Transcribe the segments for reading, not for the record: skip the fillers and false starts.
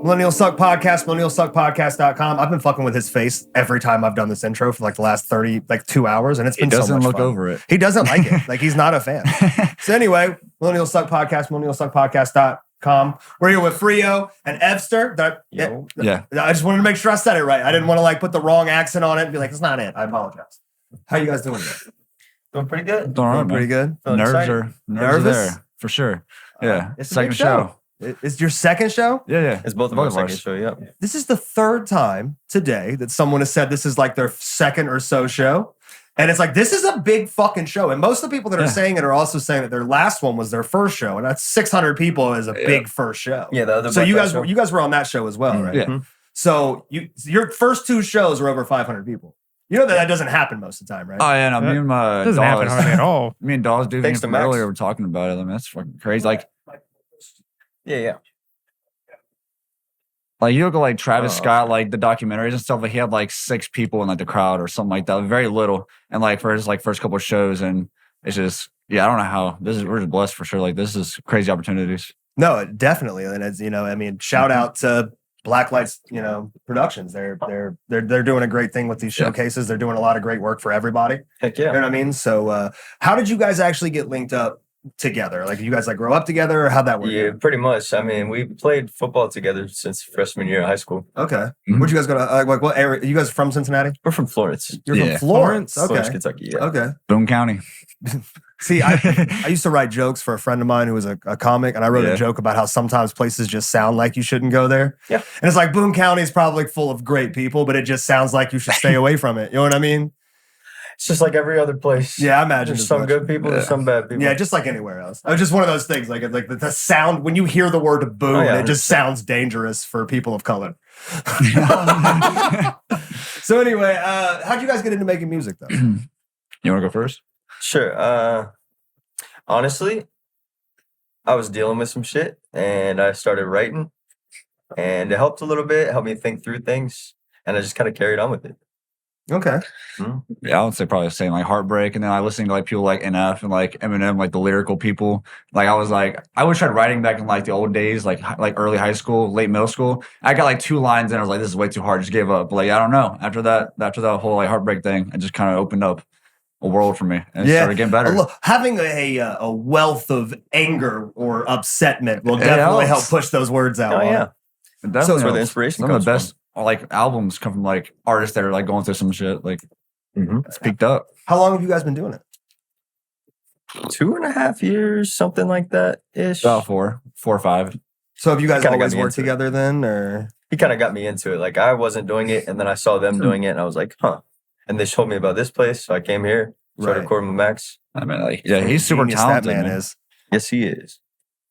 Millennials Suck Podcast, millennialsuckpodcast.com. I've been fucking with his face every time I've done this intro for like the last 2 hours, and it's been so much fun. He doesn't look over it. He doesn't like it. Like, he's not a fan. So anyway, Millennials Suck Podcast, millennialsuckpodcast.com. We're here with Frio and Evster. Yeah. I just wanted to make sure I said it right. I didn't want to like put the wrong accent on it and be like, it's not it. I apologize. How you guys doing today? Doing pretty good. Doing all right, Pretty good. Nerves are there for sure. Yeah. It's a Second big show. It's your second show? Yeah. It's both of our second show, yeah. This is the third time today that someone has said this is like their second or so show. And it's like, this is a big fucking show. And most of the people that are saying it are also saying that their last one was their first show. And that's 600 people is a big first show. Yeah, the other so you guys were on that show as well, right? Yeah. So your first two shows were over 500 people. You know that doesn't happen most of the time, right? Oh, yeah. No, me and my doesn't happen Dawes, hardly at all. me and Dawes Thanks to Max. earlier were talking about it. I mean, that's fucking crazy. Yeah. Like you look at like Travis Scott, like the documentaries and stuff. Like he had like 6 people in like the crowd or something like that, very little. And like for his like first couple of shows, and it's just I don't know how we're just blessed for sure. Like this is crazy opportunities. No, definitely. And as you know, I mean, shout out to BlackLite, Productions. They're doing a great thing with these showcases. They're doing a lot of great work for everybody. Heck yeah. You know what I mean? So how did you guys actually get linked up together? Like, you guys like grow up together, or how'd that work? Yeah, pretty much. I mean, we played football together since freshman year of high school. Okay. Mm-hmm. Where'd you guys go to? Like, what area? You guys from Cincinnati? We're from Florence. You're from Florence? Okay. Florence, Kentucky, yeah. Okay. Boone County. See, I used to write jokes for a friend of mine who was a comic, and I wrote a joke about how sometimes places just sound like you shouldn't go there. Yeah. And it's like, Boone County is probably full of great people, but it just sounds like you should stay away from it. You know what I mean? It's just like every other place. Yeah, I imagine. There's some good people, there's some bad people. Yeah, just like anywhere else. It was just one of those things, like the sound, when you hear the word boom, it just sounds dangerous for people of color. So anyway, how'd you guys get into making music, though? You want to go first? Sure. Honestly, I was dealing with some shit, and I started writing, and it helped a little bit, helped me think through things, and I just kind of carried on with it. Okay. Yeah, I would say probably the same, like Heartbreak, and then I listened to like people like NF and like Eminem, like the lyrical people. Like I was tried writing back in like the old days, like early high school, late middle school. I got like 2 lines and I was like, this is way too hard, just gave up. But like I don't know. After that whole like Heartbreak thing, it just kind of opened up a world for me, and it started getting better. Having a wealth of anger or upsetment will definitely help push those words out. Oh yeah, that's where the inspiration comes from. Some of the best like albums come from like artists that are like going through some shit. Like it's peaked up. How long have you guys been doing it? 2.5 years, something like that ish. About 4 or 5. So have you guys always worked together then, or? He kind of got me into it. Like I wasn't doing it, and then I saw them doing it, and I was like, huh. And they told me about this place, so I came here, started recording with Max. I mean, like, yeah, he's super talented. That man is. Yes, he is.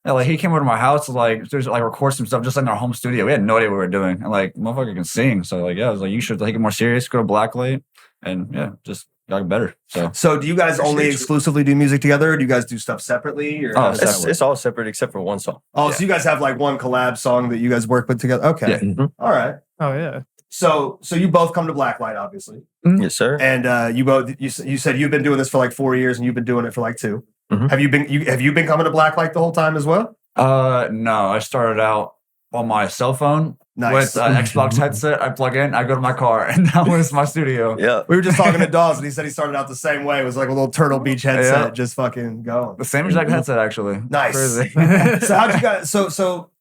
Yeah, like he came over to my house to like record some stuff just like in our home studio. We had no idea what we were doing. And like motherfucker can sing. So like, yeah, I was like, you should take it more serious, go to BlackLite, and yeah, just got better. So do you guys only exclusively do music together, or do you guys do stuff separately? Or it's all separate except for one song. Oh, so you guys have like one collab song that you guys work with together? Okay. Yeah. All right. Oh yeah. So you both come to BlackLite, obviously. Yes, sir. And you said you've been doing this for like 4 years, and you've been doing it for like 2. Mm-hmm. Have you been coming to BlackLite the whole time as well? No, I started out on my cell phone with an Xbox headset. I plug in, I go to my car, and that was my studio. Yeah, we were just talking to Dawes, and he said he started out the same way. It was like a little Turtle Beach headset, just fucking going. The same exact headset, actually. Nice. So how'd you guys? So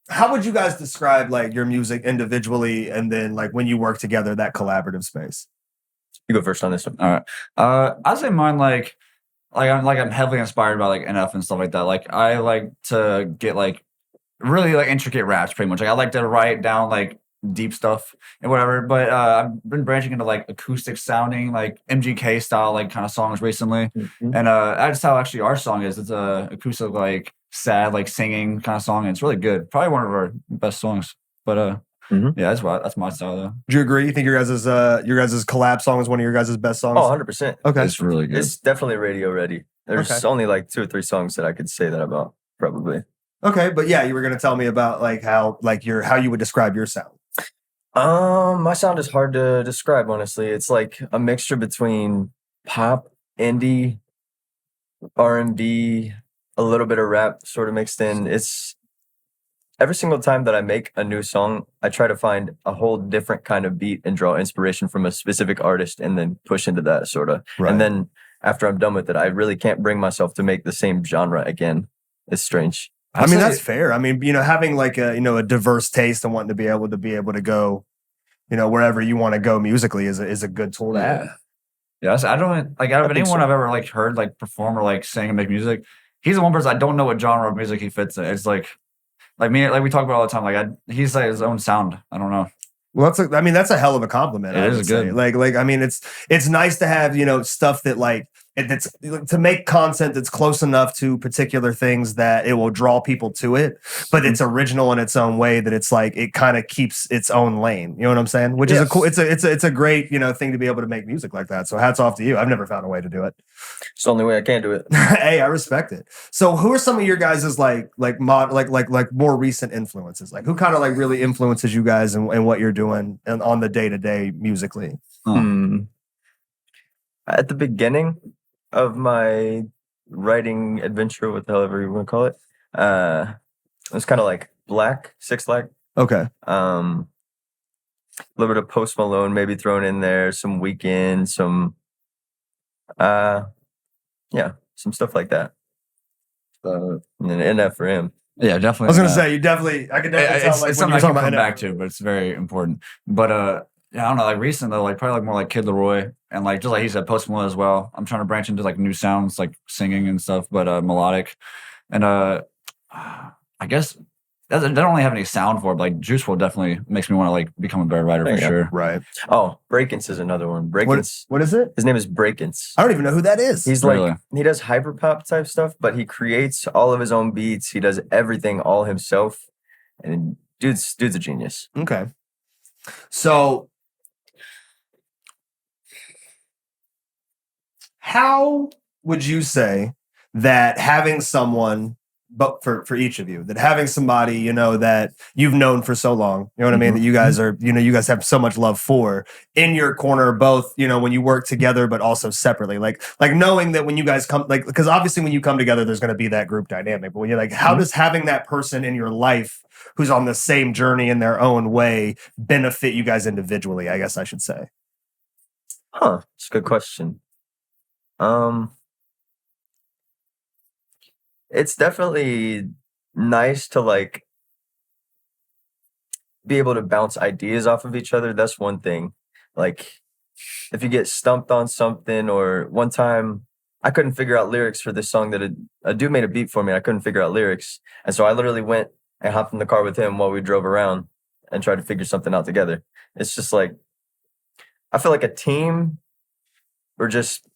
how would you guys describe like your music individually, and then like when you work together, that collaborative space? You go first on this one. All right. I'd say mine I'm heavily inspired by like NF and stuff like that. Like I like to get like really like intricate raps pretty much. Like I like to write down like deep stuff and whatever. But I've been branching into like acoustic sounding, like MGK style like kind of songs recently. And that's how actually our song is. It's a acoustic like sad like singing kind of song, and it's really good. Probably one of our best songs. But yeah, that's my style though. Do you agree? You think your guys' collab song is one of your guys' best songs? Oh, 100%. Okay. It's really good. It's definitely radio ready. There's only like 2 or 3 songs that I could say that about, probably. Okay, but yeah, you were gonna tell me about like how you would describe your sound. My sound is hard to describe, honestly. It's like a mixture between pop, indie, R&B, a little bit of rap sort of mixed in. It's every single time that I make a new song, I try to find a whole different kind of beat and draw inspiration from a specific artist and then push into that sort of. Right. And then after I'm done with it, I really can't bring myself to make the same genre again. It's strange. I mean, that's fair. I mean, having like a diverse taste and wanting to be able to go, wherever you want to go musically is a good tool to have. Yeah, I don't like out of anyone I've ever like heard like perform or like sing and make music. He's the one person I don't know what genre of music he fits in. It's like me, like we talk about all the time. Like he's like his own sound. I don't know. Well, that's a hell of a compliment. It is good. Like I mean, it's nice to have stuff that like that's to make content that's close enough to particular things that it will draw people to it, but it's original in its own way. That it's like it kind of keeps its own lane. You know what I'm saying? Which is a cool. It's a great thing to be able to make music like that. So hats off to you. I've never found a way to do it. It's the only way I can do it. Hey, I respect it. So, who are some of your guys' like more recent influences? Like, who kind of like really influences you guys and what you're doing and on the day-to-day musically? At the beginning of my writing adventure, however you want to call it, it was kind of like Six Flag. Okay. A little bit of Post Malone maybe thrown in there, some Weeknd, some some stuff like that. And then NF for him. Yeah, definitely. I was gonna say I could definitely tell like it's when something you're I talking can come about back to, but it's very important. But yeah, I don't know, like recent though, like probably like more like Kid Laroi and like just like he said, Post Malone as well. I'm trying to branch into like new sounds, like singing and stuff, but melodic. And I guess that don't really have any sound for it, but like Juice WRLD definitely makes me want to like become a better writer for sure. Right. Oh, Breakins is another one. Breakins. What is it? His name is Breakins. I don't even know who that is. He's like he does hyperpop type stuff, but he creates all of his own beats. He does everything all himself, and dude's a genius. Okay. So, how would you say that having someone, but for each of you, that having somebody, that you've known for so long, you know what I mean? That you guys are, you guys have so much love for in your corner, both, when you work together, but also separately, like knowing that when you guys come, like, because obviously when you come together, there's going to be that group dynamic, but when you're like, how does having that person in your life who's on the same journey in their own way benefit you guys individually, I guess I should say? It's a good question. It's definitely nice to like be able to bounce ideas off of each other. That's one thing. Like if you get stumped on something, or one time I couldn't figure out lyrics for this song that a dude made a beat for me. I couldn't figure out lyrics. And so I literally went and hopped in the car with him while we drove around and tried to figure something out together. It's just like, I feel like a team or just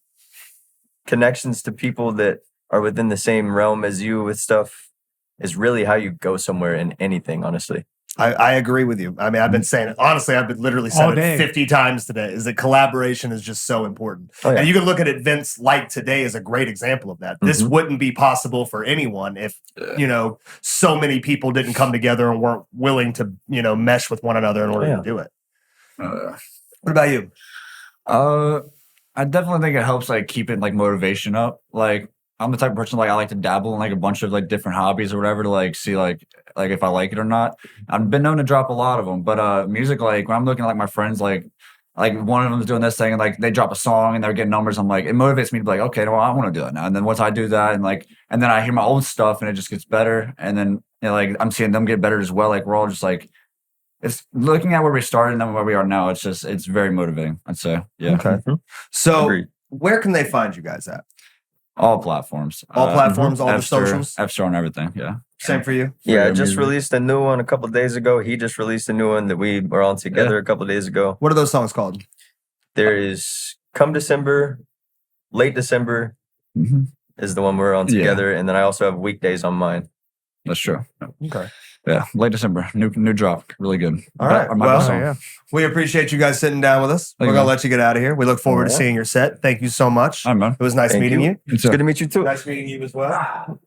connections to people that are within the same realm as you with stuff is really how you go somewhere in anything, honestly. I agree with you. I mean, I've been saying it. Honestly, I've been literally saying it 50 times today, is that collaboration is just so important. Oh, yeah. And you can look at events like today as a great example of that. This wouldn't be possible for anyone if, so many people didn't come together and weren't willing to, mesh with one another in order to do it. What about you? I definitely think it helps like keeping like motivation up. Like I'm the type of person like I like to dabble in like a bunch of like different hobbies or whatever to like see like if I like it or not. I've been known to drop a lot of them, but music, like when I'm looking at like my friends, like one of them's doing this thing and like they drop a song and they're getting numbers, I'm like, it motivates me to be like, okay, well, I want to do it now. And then once I do that and then I hear my own stuff and it just gets better, and then like I'm seeing them get better as well. Like we're all just like, it's looking at where we started and then where we are now. It's very motivating, I'd say. Yeah. Okay. So where can they find you guys at? All platforms. All platforms, all the socials? Evster and everything, yeah. Same for you? Yeah, I just released a new one a couple of days ago. He just released a new one that we were on together a couple of days ago. What are those songs called? There is Come December, Late December is the one we're on together. And then I also have Weekdays on mine. That's true. Okay. Yeah, late December, new drop, really good. All right, well, we appreciate you guys sitting down with us. We're gonna let you get out of here. We look forward to seeing your set. Thank you so much. All right, man. It was nice meeting you. It's good to meet you too. Nice meeting you as well.